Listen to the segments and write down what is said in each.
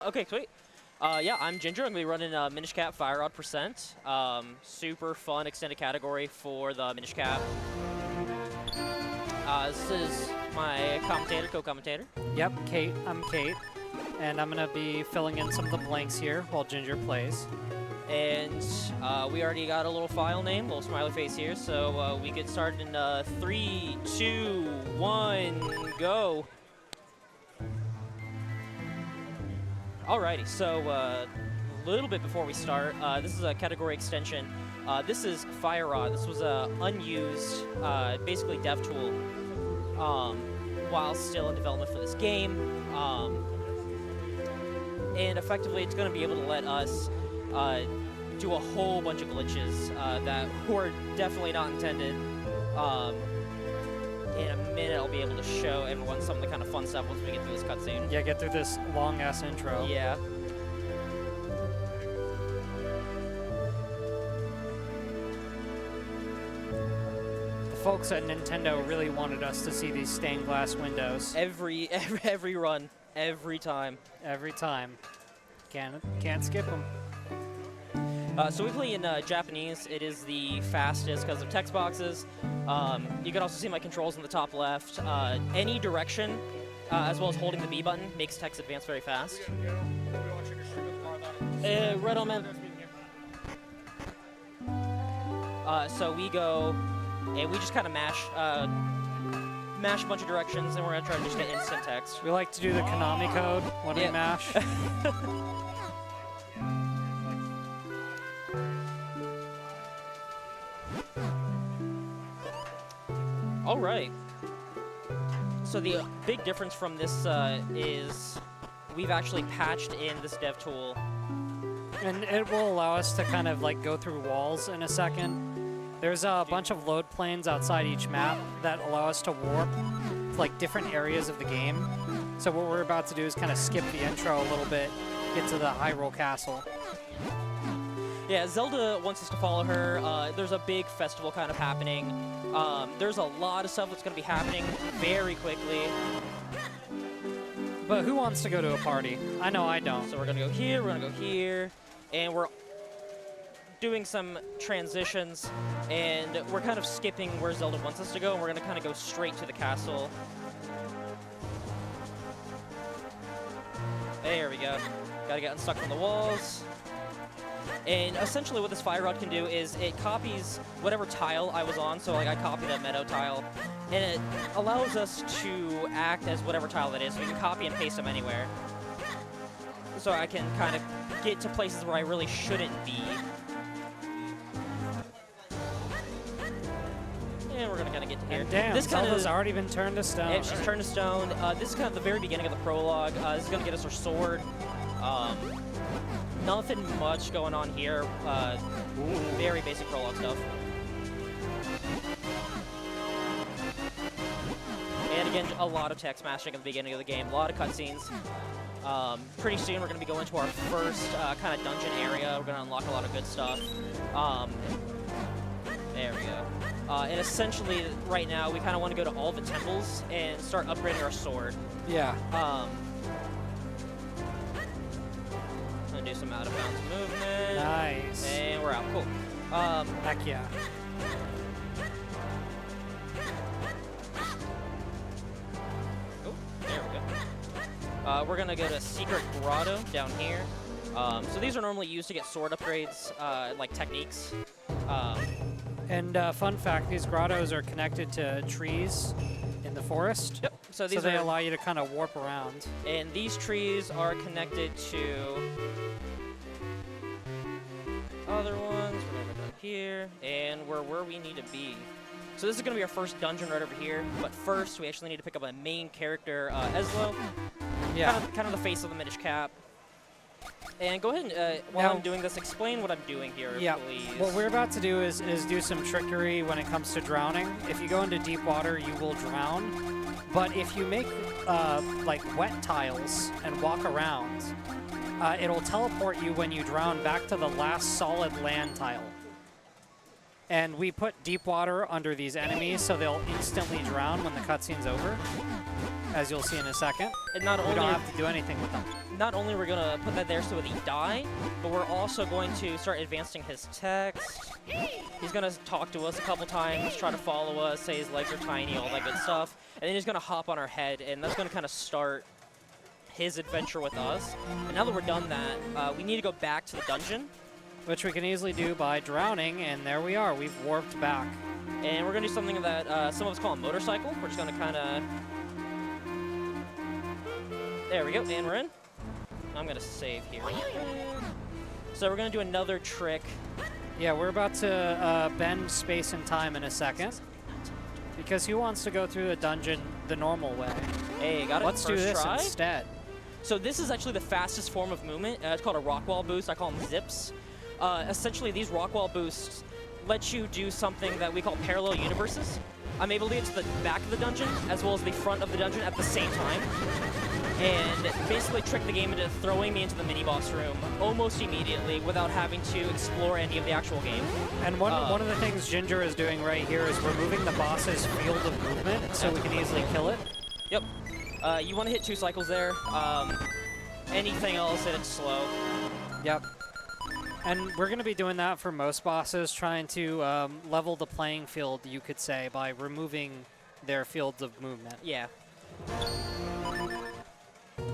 Okay, sweet. Yeah, I'm Ginger. I'm going to be running Minish Cap Fire Rod Percent. Super fun extended category for the Minish Cap. This is my commentator, co-commentator. Yep, Kate. I'm Kate. And I'm going to be filling in some of the blanks here while Ginger plays. And we already got a little file name, little smiley face here. So we get started in 3, 2, 1, go. Alrighty, so a little bit before we start, this is a category extension. This is Fire Rod. This was a unused, basically dev tool, while still in development for this game. And effectively, it's going to be able to let us do a whole bunch of glitches that were definitely not intended. In a minute, I'll be able to show everyone some of the kind of fun stuff once we get through this cutscene. Yeah, get through this long-ass intro. Yeah. The folks at Nintendo really wanted us to see these stained glass windows. Every run, every time. Every time. Can't skip them. So we play in Japanese. It is the fastest because of text boxes. You can also see my controls in the top left. Any direction, as well as holding the B button, makes text advance very fast. Right on, man. So we go, and we just kind of mash a bunch of directions, and we're gonna try to just get instant text. We like to do the Konami code when we mash. All right. So the big difference from this is we've actually patched in this dev tool. And it will allow us to kind of like go through walls in a second. There's a bunch of load planes outside each map that allow us to warp to like different areas of the game. So what we're about to do is kind of skip the intro a little bit, get to the Hyrule Castle. Yeah, Zelda wants us to follow her. There's a big festival kind of happening. There's a lot of stuff that's going to be happening very quickly. But who wants to go to a party? I know I don't. So we're going to go here, we're going to go here, and we're doing some transitions, and we're kind of skipping where Zelda wants us to go, and we're going to kind of go straight to the castle. There we go. Got to get unstuck from the walls. And essentially what this Fire Rod can do is it copies whatever tile I was on, so like I copy that meadow tile, and it allows us to act as whatever tile that is, so we can copy and paste them anywhere. So I can kind of get to places where I really shouldn't be. And we're gonna kind of get to here. And damn, this Zelda's already been turned to stone. Yeah, she's turned to stone. This is kind of the very beginning of the prologue. This is gonna get us our sword. Nothing much going on here. Very basic prologue stuff. And again, a lot of text mashing at the beginning of the game. A lot of cutscenes. Pretty soon we're going to be going to our first kind of dungeon area. We're going to unlock a lot of good stuff. There we go. And essentially, right now, we kind of want to go to all the temples and start upgrading our sword. Yeah. Do some out of bounds movement. Nice. And we're out. Cool. Heck yeah. Oh, there we go. We're gonna go to Secret Grotto down here. So these are normally used to get sword upgrades, like techniques. And fun fact, these grottos are connected to trees in the forest. Yep. So these they allow you to kind of warp around. And these trees are connected to other ones. We're gonna go here, and we're where we need to be. So this is gonna be our first dungeon right over here. But first, we actually need to pick up a main character, Eslo. Yeah. Kind of the face of the Minish Cap. And go ahead and, while I'm doing this, explain what I'm doing here, please. What we're about to do is do some trickery when it comes to drowning. If you go into deep water, you will drown. But if you make, like, wet tiles and walk around, it'll teleport you when you drown back to the last solid land tile. And we put deep water under these enemies so they'll instantly drown when the cutscene's over. as you'll see in a second. And not We only don't have to do anything with them. not only we're gonna put that there so that he die, but we're also going to start advancing his text. He's gonna talk to us a couple times, try to follow us, say his legs are tiny, all that good stuff, and then he's gonna hop on our head, and that's gonna kind of start his adventure with us. And now that we're done that, we need to go back to the dungeon, Which we can easily do by drowning, and there we are. We've warped back. and we're gonna do something that some of us call a motorcycle. We're just gonna kind of. There we go, and we're in. I'm gonna save here. So we're gonna do another trick. Yeah, we're about to bend space and time in a second. Because who wants to go through a dungeon the normal way? Hey, got it. Let's do First this try. instead. So this is actually the fastest form of movement. It's called a rock wall boost. I call them zips. Essentially, these rock wall boosts let you do something that we call parallel universes. I'm able to get to the back of the dungeon as well as the front of the dungeon at the same time, and basically trick the game into throwing me into the mini-boss room almost immediately without having to explore any of the actual game. And one of the things Ginger is doing right here is removing the boss's field of movement so we can easily kill it. Yep. You want to hit 2 cycles there. Anything else, hit it slow. Yep. And we're going to be doing that for most bosses, trying to level the playing field, you could say, by removing their fields of movement. Yeah. We're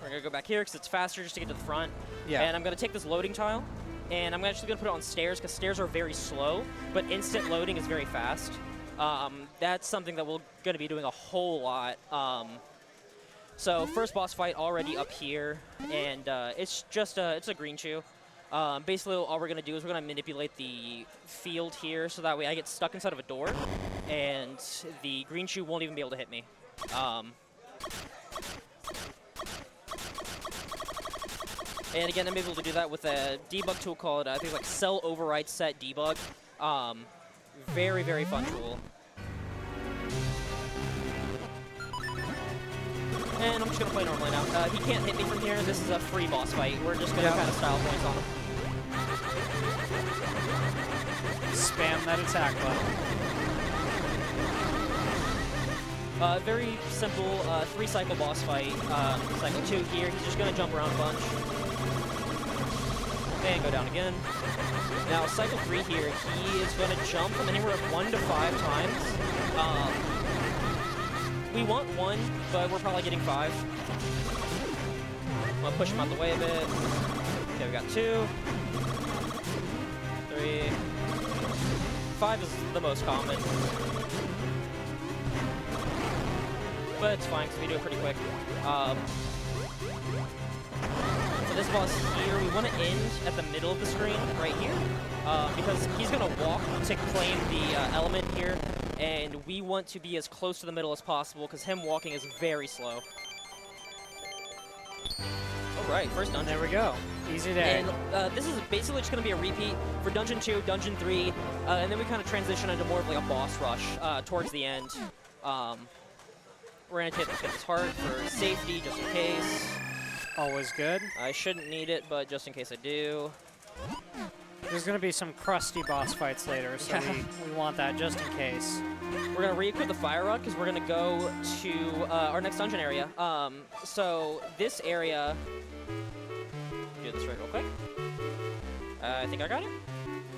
going to go back here because it's faster just to get to the front. Yeah. And I'm going to take this loading tile, and I'm actually going to put it on stairs because stairs are very slow, but instant loading is very fast. That's something that we're going to be doing a whole lot. So first boss fight already up here, and it's just it's a green chew. Basically, all we're going to do is we're going to manipulate the field here so that way I get stuck inside of a door, and the green chew won't even be able to hit me. And again, I'm able to do that with a debug tool called, I think, like Cell Override Set Debug. Very, very fun tool. And I'm just going to play normally now. He can't hit me from here. This is a free boss fight. We're just going to kind of style points on him. Spam that attack button. Very simple 3-cycle boss fight. Cycle 2 here. He's just going to jump around a bunch. And go down again. Now, cycle 3 here, he is going to jump from anywhere of 1 to 5 times. We want 1, but we're probably getting 5. I'm going to push him out the way a bit. Okay, we got 2. 3. 5 is the most common. But it's fine, because we do it pretty quick. For this boss here, we want to end at the middle of the screen, right here, because he's going to walk to claim the element here, and we want to be as close to the middle as possible, because him walking is very slow. All right, first dungeon. There we go. Easy day. And this is basically just going to be a repeat for Dungeon 2, Dungeon 3, and then we kind of transition into more of like a boss rush towards the end. We're going to get this heart for safety, just in case. Always good. I shouldn't need it, but just in case I do. There's going to be some crusty boss fights later, so we want that just in case. We're going to re-equip the fire rod because we're going to go to our next dungeon area. So this area, do this right real quick. I think I got it.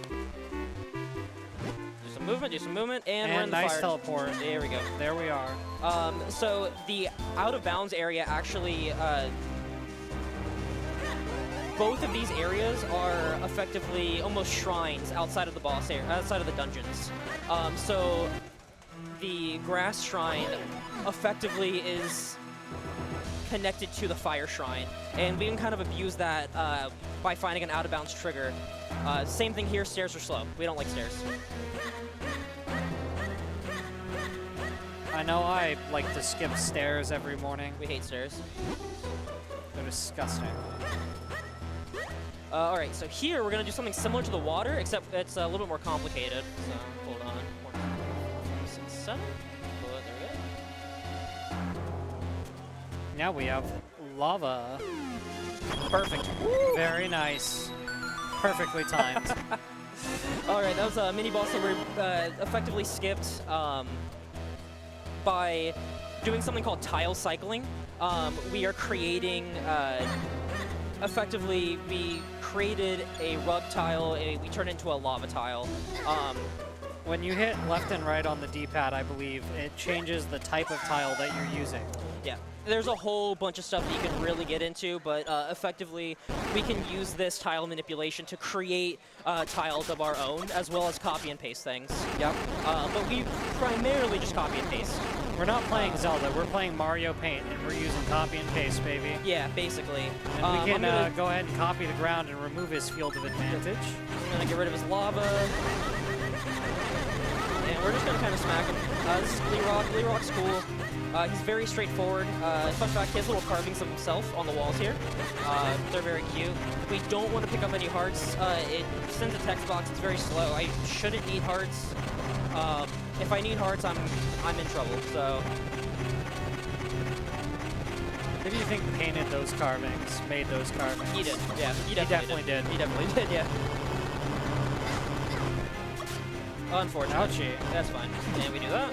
Do some movement, and we're in the nice fire. teleport. There we go. There we are. So the out of bounds area actually, both of these areas are effectively almost shrines outside of the boss area, outside of the dungeons. So the grass shrine effectively is connected to the fire shrine, and we can kind of abuse that by finding an out of bounds trigger. Same thing here, stairs are slow. We don't like stairs. I know I like to skip stairs every morning. We hate stairs. They're disgusting. All right, so here we're gonna do something similar to the water, except it's a little bit more complicated. So hold on. 4, 5, 6, 7. There we go. Now we have lava. Perfect. Very nice. Perfectly timed. All right, that was a mini boss that we effectively skipped by doing something called tile cycling. We are creating, effectively, we created a rug tile, we turned it into a lava tile. When you hit left and right on the D-pad, I believe, it changes the type of tile that you're using. Yeah, there's a whole bunch of stuff that you can really get into, but effectively, we can use this tile manipulation to create tiles of our own, as well as copy and paste things. Yep. But we primarily just copy and paste. We're not playing Zelda, we're playing Mario Paint, and we're using copy and paste, baby. Yeah, basically. And we can go ahead and copy the ground and remove his field of advantage. I'm gonna get rid of his lava. And we're just gonna kind of smack him. This is Gleerock. Gleerock's cool. He's very straightforward. Fun fact, he has little carvings of himself on the walls here. They're very cute. We don't want to pick up any hearts. It sends a text box. It's very slow. I shouldn't need hearts. If I need hearts, I'm in trouble. So. Who do you think painted those carvings, made those carvings? He did. Yeah, he definitely did. He definitely did. Yeah. Unfortunately. Ouchie. That's fine. And we do that.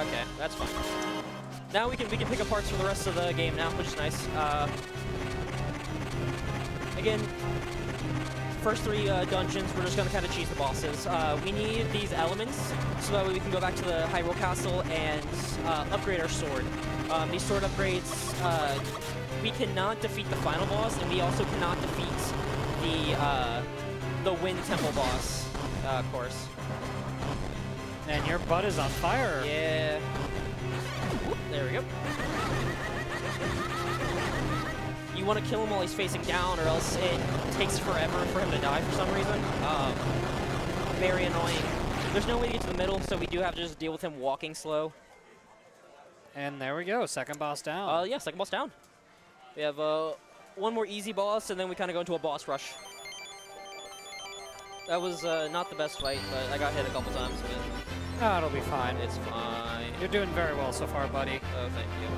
Okay, that's fine. Now we can pick up parts for the rest of the game now, which is nice. Again, first 3 dungeons, we're just gonna kind of cheese the bosses. We need these elements so that way we can go back to the Hyrule Castle and upgrade our sword. These sword upgrades, we cannot defeat the final boss, and we also cannot defeat the Wind Temple boss, of course. And your butt is on fire. Yeah. Whoop, there we go. You want to kill him while he's facing down, or else it takes forever for him to die for some reason. Very annoying. There's no way to get to the middle, so we do have to just deal with him walking slow. And there we go, second boss down. Yeah, second boss down. We have one more easy boss, and then we kind of go into a boss rush. That was not the best fight, but I got hit a couple times. But oh, it'll be fine. it's fine. You're doing very well so far, buddy. Oh, thank you.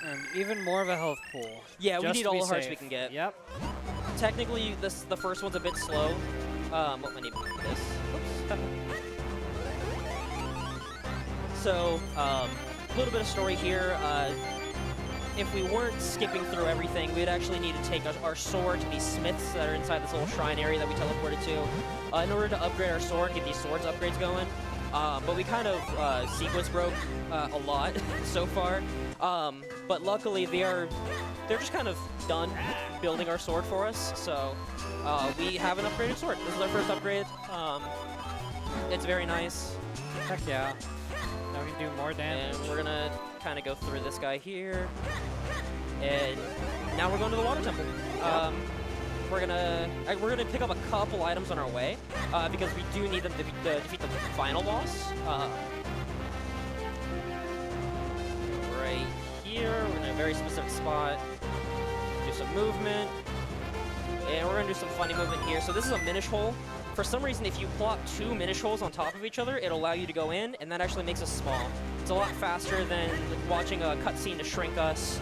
And even more of a health pool. Yeah, we just need to all be the hearts we safe. can get. Yep. Technically, the first one's a bit slow. I need this. Oops. So, a little bit of story here. If we weren't skipping through everything, we'd actually need to take our sword to these smiths that are inside this little shrine area that we teleported to in order to upgrade our sword and get these swords upgrades going. But we kind of sequence broke a lot so far. But luckily, they're just kind of done building our sword for us. So we have an upgraded sword. This is our first upgrade. It's very nice. Heck yeah. Now we can do more damage. And we're gonna kind of go through this guy here. And now we're going to the water temple. We're gonna pick up a couple items on our way because we do need them to defeat the final boss. Right here, we're in a very specific spot. Do some movement, and we're gonna do some funny movement here. So this is a Minish hole. For some reason, if you plot 2 Minish holes on top of each other, it'll allow you to go in, and that actually makes us small. It's a lot faster than watching a cutscene to shrink us.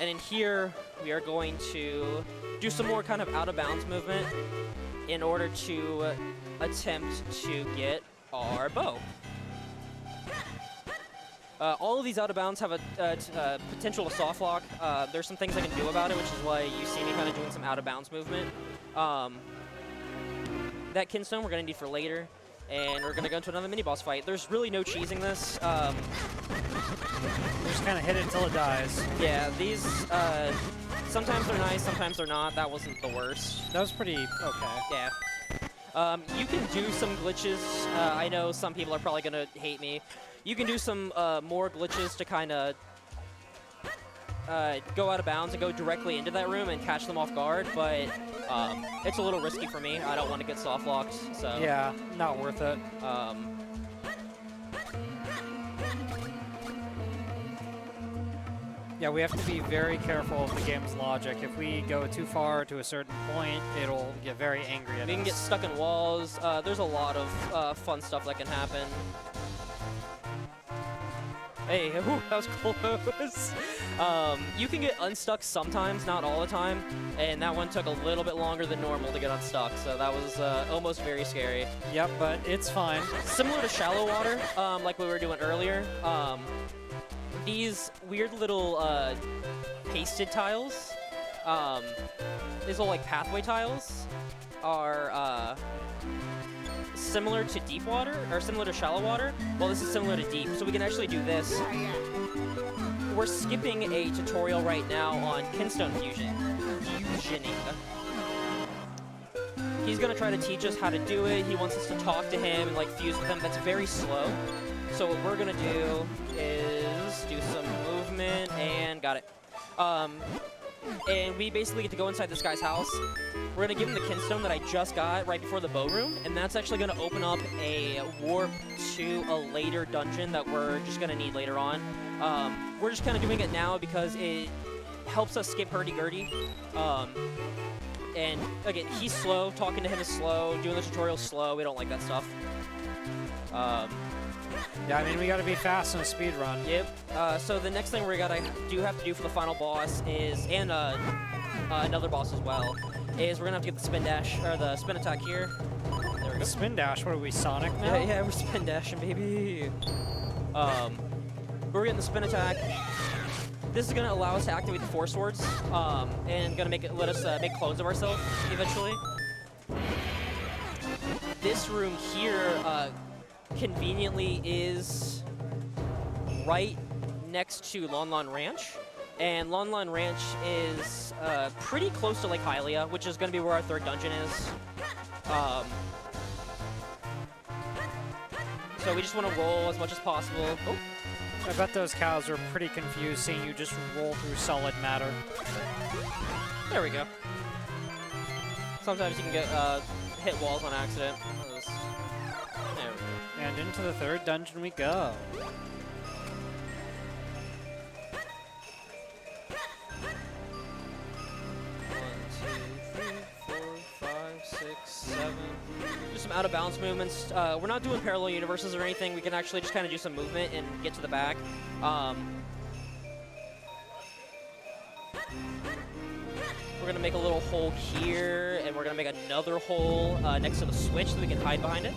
And in here, we are going to do some more kind of out-of-bounds movement in order to attempt to get our bow. All of these out-of-bounds have a potential to soft lock. There's some things I can do about it, which is why you see me kind of doing some out-of-bounds movement. That Kinstone we're going to need for later, and we're going to go into another mini-boss fight. There's really no cheesing this. Just kind of hit it until it dies. Yeah, these, sometimes they're nice, sometimes they're not. That wasn't the worst. That was pretty okay. Yeah. You can do some glitches. I know some people are probably going to hate me. You can do some more glitches to kind of go out of bounds and go directly into that room and catch them off guard, but it's a little risky for me. I don't want to get soft locked, so... Yeah, not worth it. Yeah, we have to be very careful of the game's logic. If we go too far to a certain point, it'll get very angry at us. We can get stuck in walls. There's a lot of fun stuff that can happen. Hey, whew, that was close. You can get unstuck sometimes, not all the time, and that one took a little bit longer than normal to get unstuck, so that was almost very scary. Yep, but it's fine. Similar to shallow water, like we were doing earlier, these weird little pasted tiles, these little like pathway tiles, are similar to deep water, or similar to shallow water. Well, this is similar to deep, so we can actually do this. We're skipping a tutorial right now on Kinstone fusioning. He's gonna try to teach us how to do it. He wants us to talk to him and like fuse with him. That's very slow. So what we're gonna do is do some movement and got it. And we basically get to go inside this guy's house. We're gonna give him the Kinstone that I just got right before the bow room, and that's actually gonna open up a warp to a later dungeon that we're just gonna need later on. We're just kind of doing it now because it helps us skip hurdy-gurdy. And again, he's slow, talking to him is slow, doing the tutorial is slow, we don't like that stuff. Yeah, I mean, we gotta be fast in a speed run. Yep. So the next thing we have to do for the final boss is, and another boss as well, is we're gonna have to get the spin dash, or the spin attack here. There we go. Spin dash, what are we, Sonic now? Yeah, we're spin dashing, baby. We're getting the spin attack. This is gonna allow us to activate the Force Swords, and gonna let us make clones of ourselves eventually. This room here, conveniently is right next to Lon Lon Ranch, and Lon Lon Ranch is pretty close to Lake Hylia, which is going to be where our third dungeon is. So we just want to roll as much as possible. Oh. I bet those cows are pretty confused seeing you just roll through solid matter. There we go. Sometimes you can get hit walls on accident. There we go. And into the third dungeon we go. 7. Do some out-of-bounds movements. We're not doing parallel universes or anything. We can actually just kind of do some movement and get to the back. We're going to make a little hole here, and we're going to make another hole next to the switch so we can hide behind it.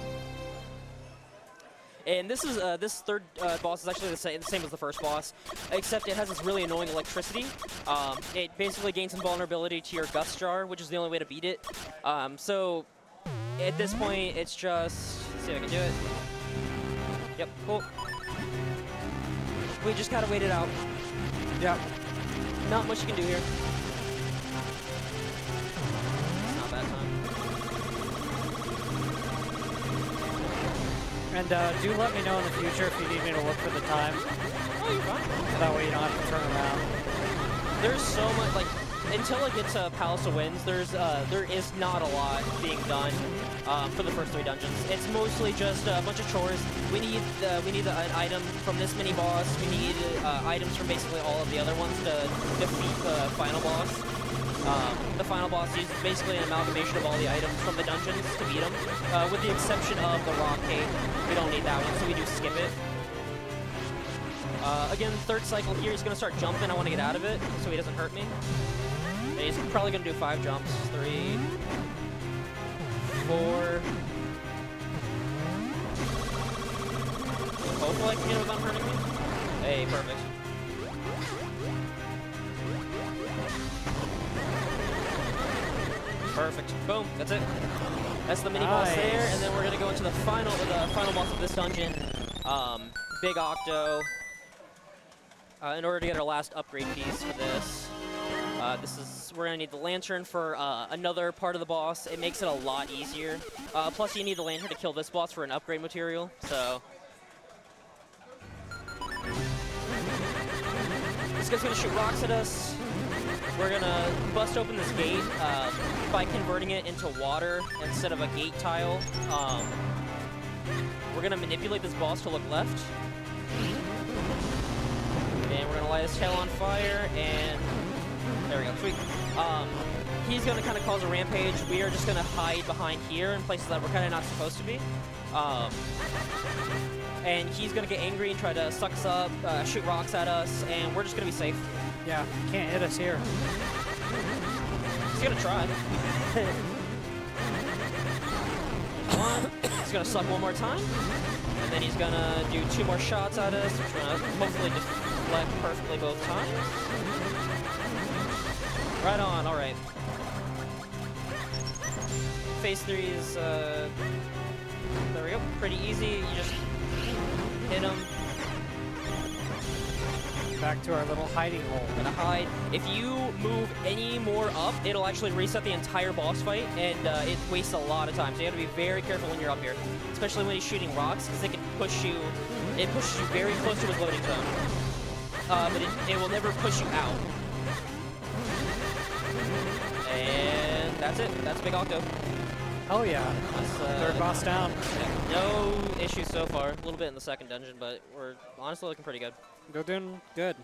And this is this third boss is actually the same as the first boss, except it has this really annoying electricity. It basically gains invulnerability to your gust jar, which is the only way to beat it. So at this point, it's just, let's see if I can do it. Yep, cool. We just gotta wait it out. Yep. Not much you can do here. It's not bad time. And do let me know in the future if you need me to look for the time. Oh, you're fine. That way you don't have to turn around. There's so much, like, until I get to Palace of Winds, there is not a lot being done for the first 3 dungeons. It's mostly just a bunch of chores. We need an item from this mini boss. We need items from basically all of the other ones to defeat the final boss. The final boss uses basically an amalgamation of all the items from the dungeons to beat them, with the exception of the rock cake. We don't need that one, so we do skip it. Again, third cycle here, he's going to start jumping. I want to get out of it so he doesn't hurt me. And he's probably going to do 5 jumps. 3, 4. Hopefully I can get it without hurting me. Hey, perfect. Perfect. Boom. That's it. That's the mini boss there, and then we're gonna go into the final boss of this dungeon, Big Octo. In order to get our last upgrade piece for this, we're gonna need the lantern for another part of the boss. It makes it a lot easier. Plus, you need the lantern to kill this boss for an upgrade material. So this guy's gonna shoot rocks at us. We're gonna bust open this gate by converting it into water instead of a gate tile. We're gonna manipulate this boss to look left. And we're gonna light his tail on fire, and there we go. Sweet. He's going to kind of cause a rampage. We are just going to hide behind here in places that we're kind of not supposed to be. And he's going to get angry and try to suck us up, shoot rocks at us, and we're just going to be safe. Yeah, can't hit us here. He's going to try. He's going to suck one more time, and then he's going to do 2 more shots at us, which we're going to hopefully deflect perfectly both times. Right on, all right. Phase 3 is, there we go, pretty easy. You just hit him. Back to our little hiding hole. Gonna hide. If you move any more up, it'll actually reset the entire boss fight, and it wastes a lot of time. So you have to be very careful when you're up here, especially when he's shooting rocks, because they can push you. It pushes you very close to his loading zone, but it will never push you out. And that's it. That's a big octo. Oh yeah. That's, 3rd boss down. Yeah, no issues so far. A little bit in the 2nd dungeon, but we're honestly looking pretty good. Go doing good.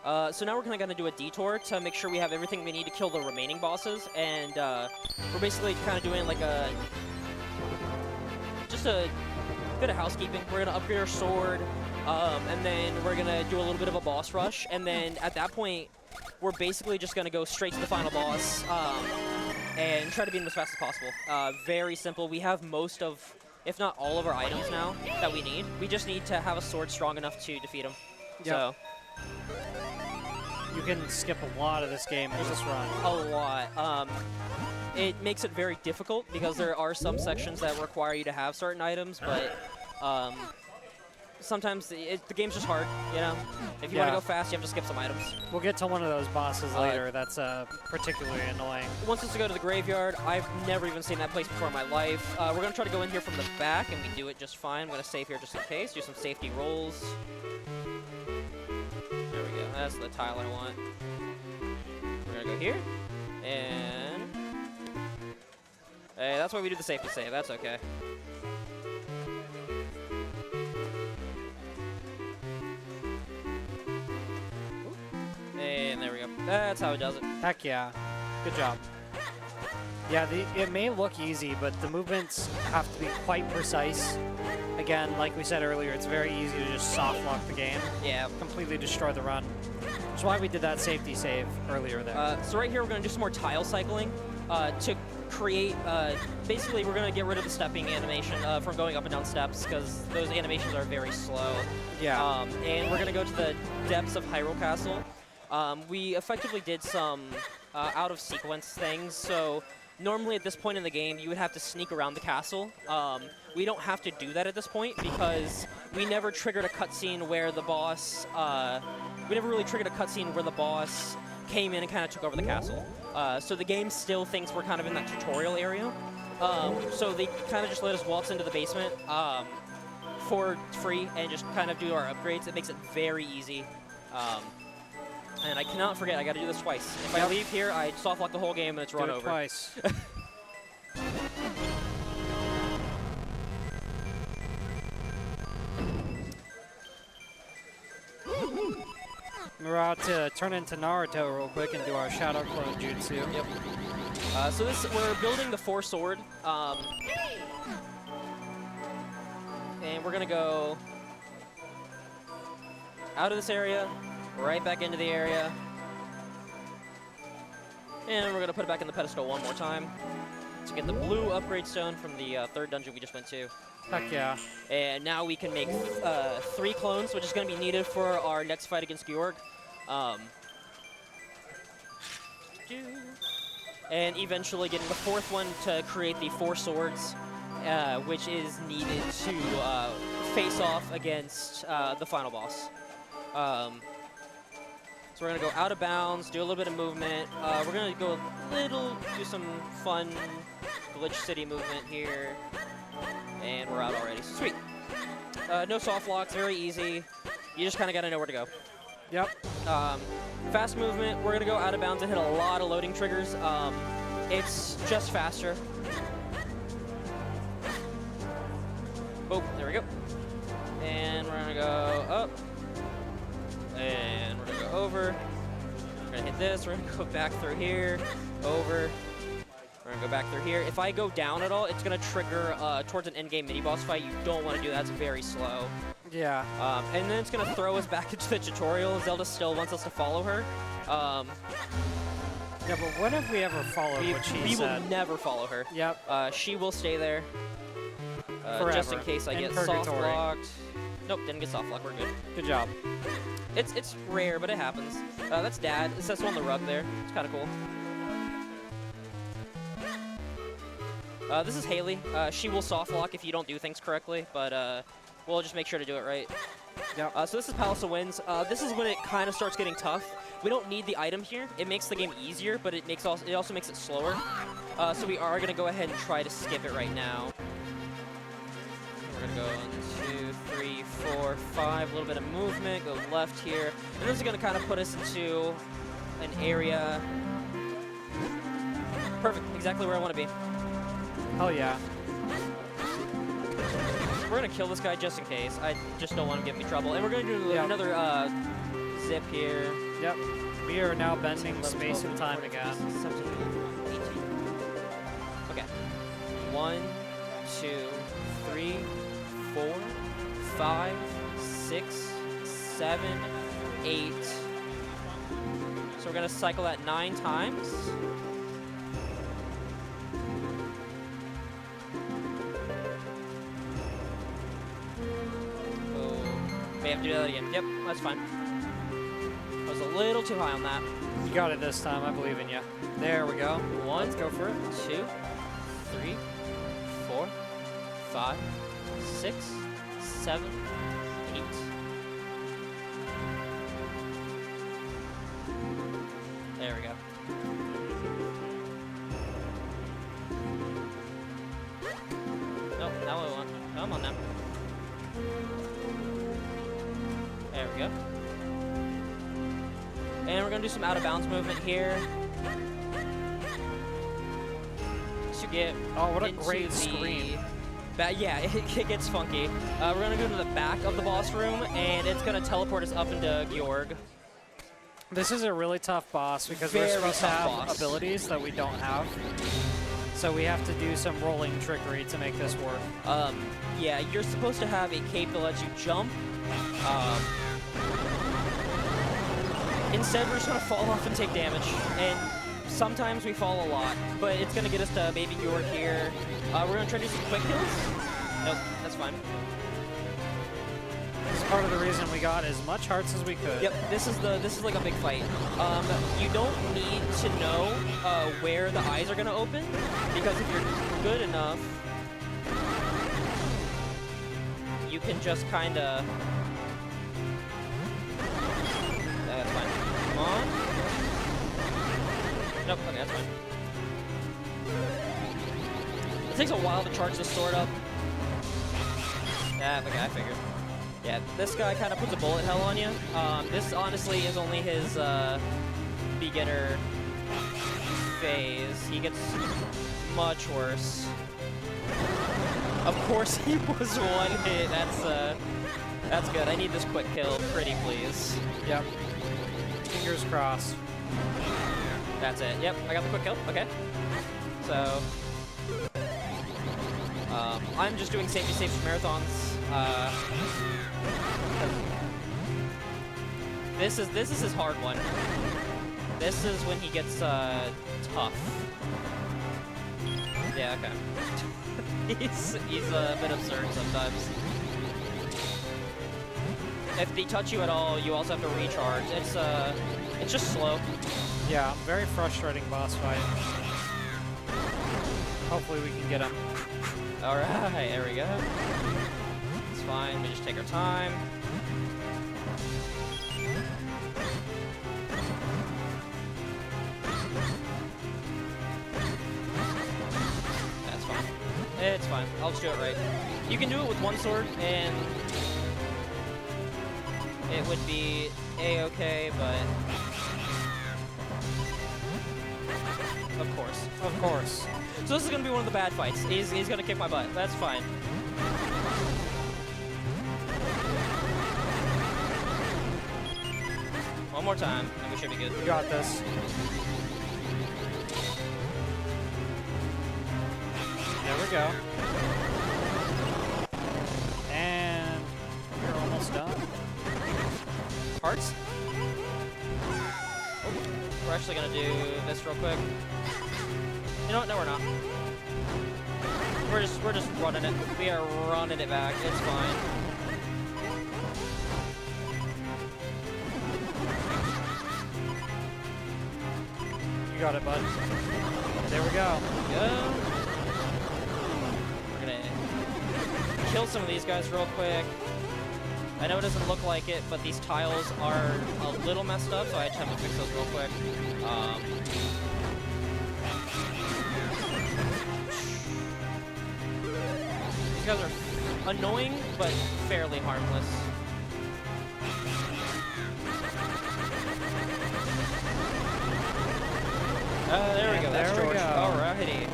So now we're kind of going to do a detour to make sure we have everything we need to kill the remaining bosses, and we're basically kind of doing like just a bit of housekeeping. We're going to upgrade our sword, and then we're going to do a little bit of a boss rush, and then at that point, we're basically just going to go straight to the final boss and try to beat him as fast as possible. Very simple. We have most of, if not all of our items now that we need. We just need to have a sword strong enough to defeat him. Yep. So you can skip a lot of this game in this run. a lot. It makes it very difficult because there are some sections that require you to have certain items, but sometimes the game's just hard, you know? If you want to go fast, you have to skip some items. We'll get to one of those bosses later that's particularly annoying. Wants us to go to the graveyard. I've never even seen that place before in my life. We're going to try to go in here from the back, and we do it just fine. I'm going to save here just in case. Do some safety rolls. There we go. That's the tile I want. We're going to go here. And hey, that's why we do the safety save. That's okay. And there we go. That's how it does it. Heck yeah. Good job. Yeah, it may look easy, but the movements have to be quite precise. Again, like we said earlier, it's very easy to just soft lock the game. Yeah. Completely destroy the run. That's why we did that safety save earlier there. So right here, we're going to do some more tile cycling to create, basically we're going to get rid of the stepping animation from going up and down steps, because those animations are very slow. Yeah. And we're going to go to the depths of Hyrule Castle. We effectively did some out-of-sequence things, so normally at this point in the game, you would have to sneak around the castle. We don't have to do that at this point because we never triggered a cutscene where the boss, we never really triggered a cutscene where the boss came in and kind of took over the castle. So the game still thinks we're kind of in that tutorial area. So they kind of just let us waltz into the basement for free and just kind of do our upgrades. It makes it very easy. And I cannot forget, I got to do this twice. If I leave here, I soft lock the whole game and it's run over. Twice. We're about to turn into Naruto real quick and do our shadow clone jutsu. Yep. So we're building the 4 sword. And we're gonna go out of this area, right back into the area. And we're gonna put it back in the pedestal one more time to get the blue upgrade stone from the 3rd dungeon we just went to. Heck yeah. And now we can make 3 clones, which is going to be needed for our next fight against Georg. And eventually getting the 4th one to create the 4 swords, which is needed to face off against the final boss. So we're going to go out of bounds, do a little bit of movement. We're going to go do some fun Glitch City movement here. And we're out already. Sweet. No soft locks, very easy. You just kind of got to know where to go. Yep. Fast movement, we're going to go out of bounds and hit a lot of loading triggers. It's just faster. Oh, there we go. And we're going to go up. And we're over. We're gonna hit this. We're gonna go back through here, over. We're gonna go back through here. If I go down at all, it's gonna trigger towards an end game mini boss fight. You don't want to do that. It's very slow. Yeah. And then it's gonna throw us back into the tutorial. Zelda still wants us to follow her. Yeah, but when have we ever followed what she we said? will never follow her. Yep. She will stay there. Forever. Just in case I In get purgatory. soft locked. Nope, didn't get soft locked. We're good. Good job. It's rare, but it happens. That's Dad. It says on the rug there. It's kind of cool. This is Haley. She will soft lock if you don't do things correctly, but we'll just make sure to do it right. Yep. So this is Palace of Winds. This is when it kind of starts getting tough. We don't need the item here. It makes the game easier, but it also makes it slower. So we are gonna go ahead and try to skip it right now. We're gonna go 1, 2, 3, 4, 5. A little bit of movement. Go left here, and this is gonna kind of put us into an area. Perfect. Exactly where I want to be. Hell yeah. We're gonna kill this guy just in case. I just don't want him to give me trouble. And we're gonna do another zip here. Yep. We are now bending space and time again. 17, 18. Okay. 1, 2, 3, 4, 5, 6, 7, 8. So we're gonna cycle that 9 times. May have to do that again. Yep, that's fine. I was a little too high on that. You got it this time. I believe in you. There we go. 1, Let's go for it. 2, 3, 4, 5, 6, 7, 8. There we go. Nope, now we want. Come on now. There we go. And we're gonna do some out of bounds movement here to get. Oh, what a into great the scream. Yeah, it gets funky. We're gonna go to the back of the boss room, and it's gonna teleport us up into Georg. This is a really tough boss because Very we're supposed to tough have boss. abilities that we don't have. So we have to do some rolling trickery to make this work. Yeah, you're supposed to have a cape that lets you jump. Instead, we're just gonna fall off and take damage, and sometimes we fall a lot, but it's gonna get us to Baby Georg here. We're gonna try to do some quick kills. Nope, that's fine. This is part of the reason we got as much hearts as we could. Yep, this is like a big fight. You don't need to know where the eyes are gonna open, because if you're good enough, you can just kinda. That's fine. Come on. Nope. Okay, that's fine. It takes a while to charge this sword up. Yeah, okay, I figured. Yeah, this guy kind of puts a bullet hell on you. This honestly is only his beginner phase. He gets much worse. Of course, he was one hit. That's good. I need this quick kill, pretty please. Yep. Fingers crossed. That's it. Yep, I got the quick kill. Okay. So, I'm just doing safety saves for marathons. This is his hard one. This is when he gets tough. Yeah. Okay. he's a bit absurd sometimes. If they touch you at all, you also have to recharge. It's just slow. Yeah, very frustrating boss fight. Hopefully we can get him. All right, there we go. It's fine. We just take our time. That's fine. It's fine. I'll just do it right. You can do it with one sword, and it would be a-okay, but of course. Of course. So this is gonna be one of the bad fights. He's gonna kick my butt. That's fine. One more time, and we should be good. You got this. There we go. And we're almost done. Hearts? Oh, we're actually gonna do this real quick. You know what? No, we're not. We're just running it. We are running it back. It's fine. You got it, bud. There we go. Go. We're gonna kill some of these guys real quick. I know it doesn't look like it, but these tiles are a little messed up, so I just have to fix those real quick. These guys are annoying, but fairly harmless. There we go. That's there we George. go. Alrighty.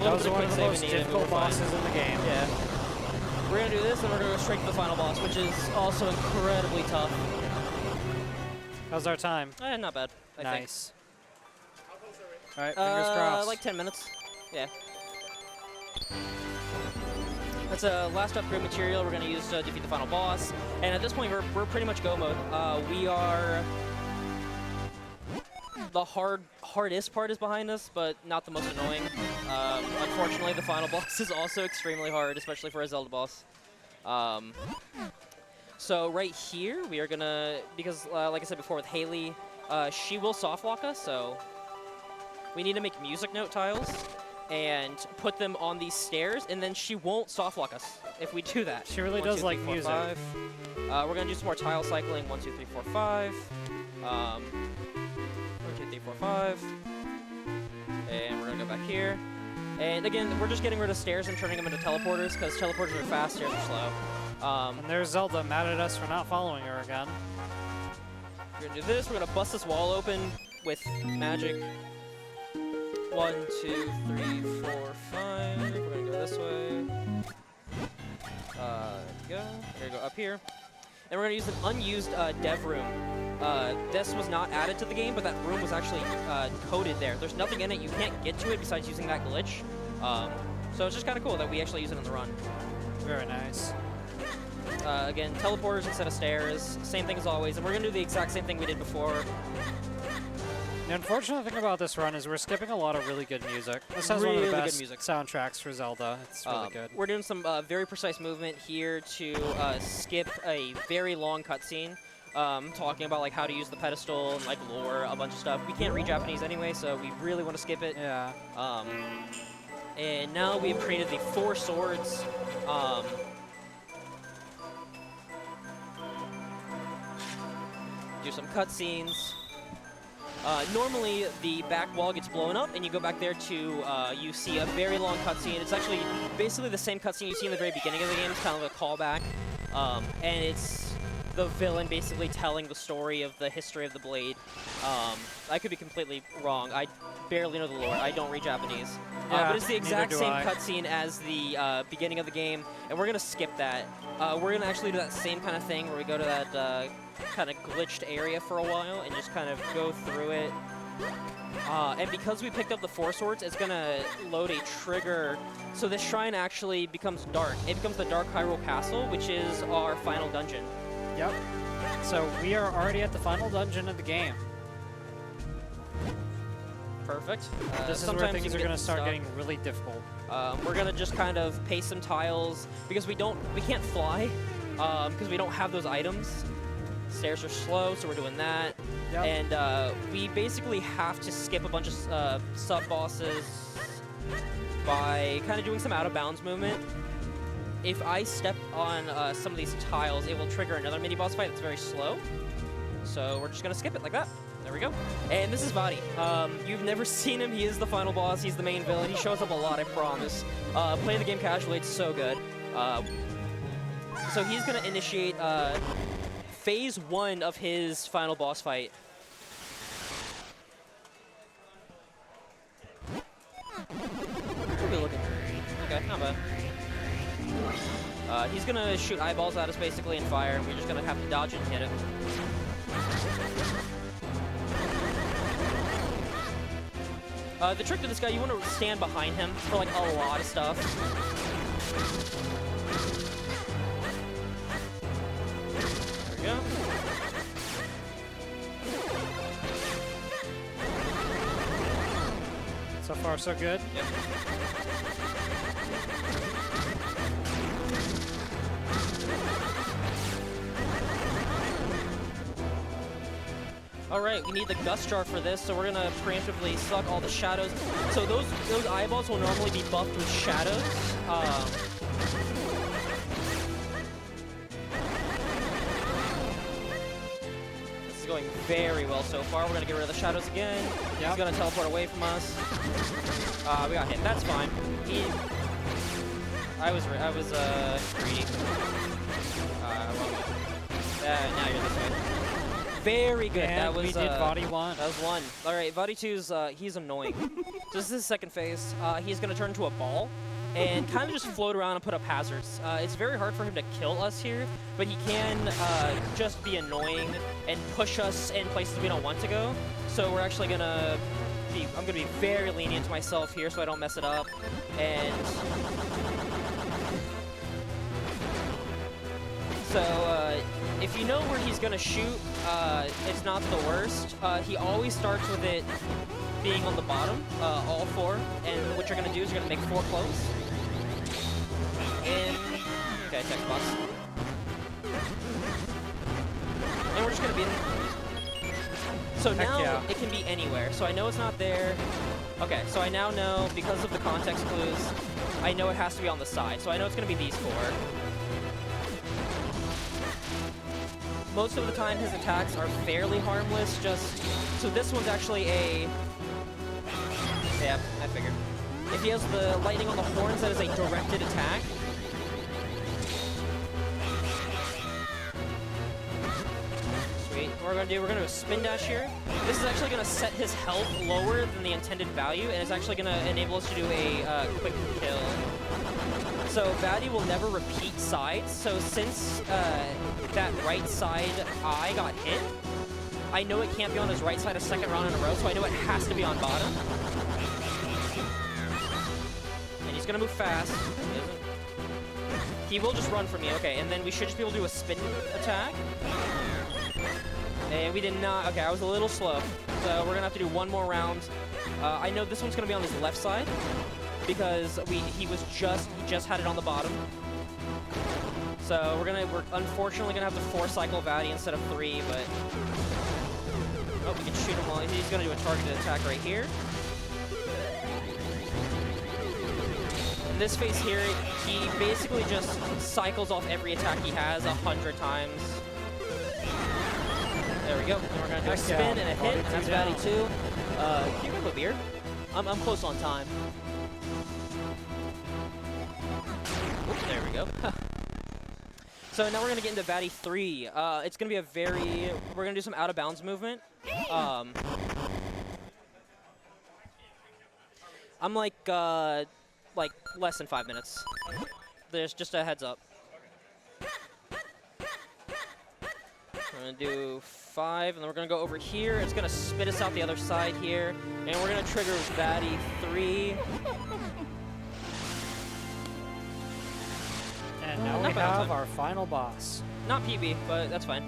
That was one of the most difficult bosses in the game. Yeah. We're gonna do this, and we're gonna go straight to the final boss, which is also incredibly tough. How's our time? Not bad. I Nice. think. All right, fingers crossed. Like 10 minutes. Yeah. That's a last upgrade material we're gonna use to defeat the final boss. And at this point, we're pretty much go mode. We are. The hardest part is behind us, but not the most annoying. Unfortunately, the final boss is also extremely hard, especially for a Zelda boss. So right here, we are gonna, because like I said before with Haley, she will soft lock us, so we need to make music note tiles and put them on these stairs, and then she won't soft lock us if we do that. She really does like music. 5. We're gonna do some more tile cycling. 1, 2, 3, 4, 5. 1, 2, 3, 4, 5. And we're gonna go back here. And again, we're just getting rid of stairs and turning them into teleporters, because teleporters are fast, stairs are slow. And there's Zelda mad at us for not following her again. We're gonna do this. We're gonna bust this wall open with magic. 1, 2, 3, 4, 5. We're gonna go this way. There we go. We're gonna go up here. And we're gonna use an unused dev room. This was not added to the game, but that room was actually coded there. There's nothing in it. You can't get to it besides using that glitch. So it's just kind of cool that we actually use it in the run. Very nice. Again, teleporters instead of stairs. Same thing as always. And we're gonna do the exact same thing we did before. The unfortunate thing about this run is we're skipping a lot of really good music. This has one Really of the good best music. soundtracks for Zelda. It's really good. We're doing some very precise movement here to skip a very long cutscene. Talking about like how to use the pedestal and like lore, a bunch of stuff. We can't read Japanese anyway, so we really want to skip it. Yeah. And now we've created the 4 swords. Do some cutscenes. Normally, the back wall gets blown up, and you go back there to, you see a very long cutscene. It's actually basically the same cutscene you see in the very beginning of the game. It's kind of a callback. And it's the villain basically telling the story of the history of the blade. I could be completely wrong. I barely know the lore. I don't read Japanese. Yeah, but it's the exact neither do same I. cutscene as the beginning of the game, and we're going to skip that. We're going to actually do that same kind of thing where we go to that kind of glitched area for a while and just kind of go through it. And because we picked up the 4 swords, it's going to load a trigger. So this shrine actually becomes dark. It becomes the Dark Hyrule Castle, which is our final dungeon. Yep. So we are already at the final dungeon of the game. Perfect. This is where things are going to start getting really difficult. We're going to just kind of paste some tiles because we can't fly because we don't have those items. Stairs are slow, so we're doing that. Yep. And we basically have to skip a bunch of sub-bosses by kind of doing some out-of-bounds movement. If I step on some of these tiles, it will trigger another mini-boss fight that's very slow. So we're just going to skip it like that. There we go. And this is Vadi. You've never seen him. He is the final boss. He's the main villain. He shows up a lot, I promise. Play the game casually. It's so good. So he's going to initiate Phase 1 of his final boss fight. We'll be looking. Okay, not bad. He's going to shoot eyeballs at us, basically, and fire, and we're just going to have to dodge it and hit him. The trick to this guy, you want to stand behind him for like a lot of stuff. There we go. So far, so good. Yep. Alright, we need the Gust Jar for this, so we're gonna preemptively suck all the shadows. So those eyeballs will normally be buffed with shadows. This is going very well so far. We're gonna get rid of the shadows again. Yep. He's gonna teleport away from us. We got hit. That's fine. I was greedy. Now you're this way. Very good. And that was we did Vadi 1. That was 1. All right, Vadi 2's he's annoying. So this is his second phase. He's gonna turn into a ball and kind of just float around and put up hazards. It's very hard for him to kill us here, but he can just be annoying and push us in places we don't want to go. So we're actually gonna I'm gonna be very lenient to myself here so I don't mess it up. And so if you know where he's gonna shoot, it's not the worst. He always starts with it being on the bottom, all 4. And what you're gonna do is you're gonna make 4 close. And okay, text box. And we're just gonna beat him. So now yeah. it can be anywhere. So I know it's not there. Okay, so I now know, because of the context clues, I know it has to be on the side. So I know it's gonna be these 4. Most of the time his attacks are fairly harmless, so this one's actually a, yeah, I figured. If he has the lightning on the horns, that is a directed attack. Sweet. What we're gonna do a spin dash here. This is actually gonna set his health lower than the intended value, and it's actually gonna enable us to do a quick kill. So Vadi will never repeat sides, so since that right side eye got hit, I know it can't be on his right side a second round in a row, so I know it has to be on bottom. And he's gonna move fast. He will just run from me, okay, and then we should just be able to do a spin attack. And we did not, okay, I was a little slow. So we're gonna have to do 1 more round. I know this one's gonna be on his left side, because he just had it on the bottom. So we're unfortunately gonna have to 4-cycle Vadi instead of 3, but oh, we can shoot him while he's gonna do a targeted attack right here. In this phase here, he basically just cycles off every attack he has 100 times. There we go. And we're gonna do a spin and a hit, and that's Vadi 2. Can you grab a beer? I'm close on time. There we go. So now we're gonna get into Vadi 3. It's gonna be we're gonna do some out of bounds movement. I'm like less than 5 minutes. There's just a heads up. We're gonna do 5, and then we're gonna go over here. It's gonna spit us out the other side here, and we're gonna trigger Vadi 3. And now we have our final boss. Not PB, but that's fine.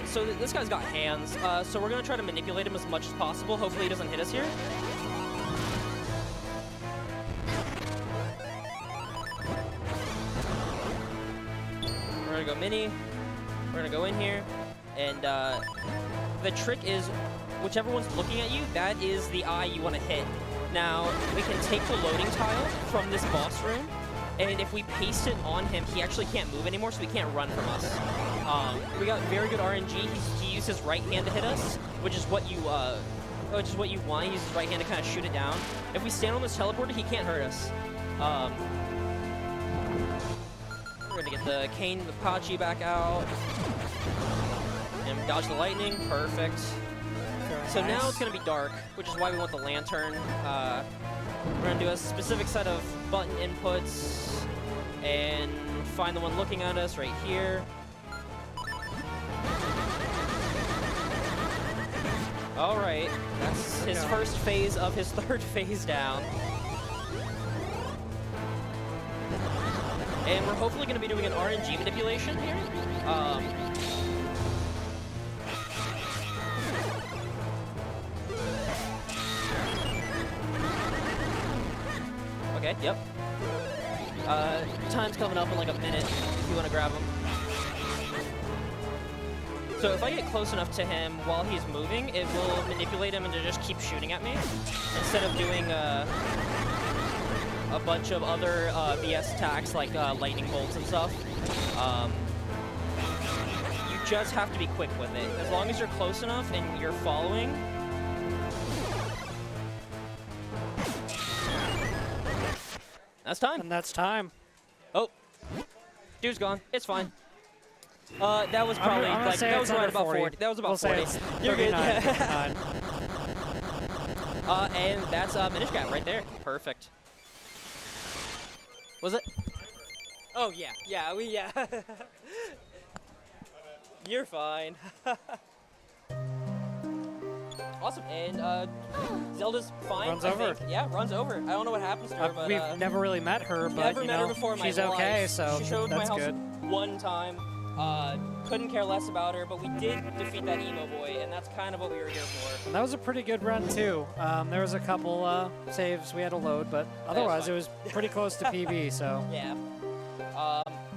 So this guy's got hands, so we're gonna try to manipulate him as much as possible. Hopefully he doesn't hit us here. We're gonna go mini. We're gonna go in here, and the trick is, whichever one's looking at you, that is the eye you want to hit. Now, we can take the loading tile from this boss room, and if we paste it on him, he actually can't move anymore, so he can't run from us. We got very good RNG. He used his right hand to hit us, which is what you want. He uses his right hand to kind of shoot it down. If we stand on this teleporter, he can't hurt us. We're gonna get the Cane Apache back out. And dodge the lightning, perfect. So now it's gonna be dark, which is why we want the lantern. We're gonna do a specific set of button inputs and find the one looking at us right here. All right, that's his first phase of his third phase down. And we're hopefully going to be doing an RNG manipulation here. Okay, yep. Time's coming up in like a minute if you want to grab him. So if I get close enough to him while he's moving, it will manipulate him into just keep shooting at me instead of doing a bunch of other BS attacks like lightning bolts and stuff. You just have to be quick with it. As long as you're close enough and you're following. That's time. And that's time. Oh, dude's gone. It's fine. That was probably like that was right about 40. That was about 40. You're good. And that's Minish Cap right there. Perfect. Was it? Oh yeah, yeah. You're fine. Awesome, and Zelda's fine. Runs I over. think. Yeah, runs over. I don't know what happens to her, but we've never really met her, but never you met know, her before in my she's life. okay, so she showed that's my house good. one time. Couldn't care less about her, but we did defeat that emo boy, and that's kind of what we were here for. And that was a pretty good run too. There was a couple saves we had to load, but otherwise it was pretty close to PB. So Yeah.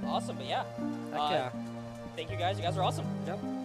Awesome, but yeah. heck yeah. Thank you guys. You guys are awesome. Yep.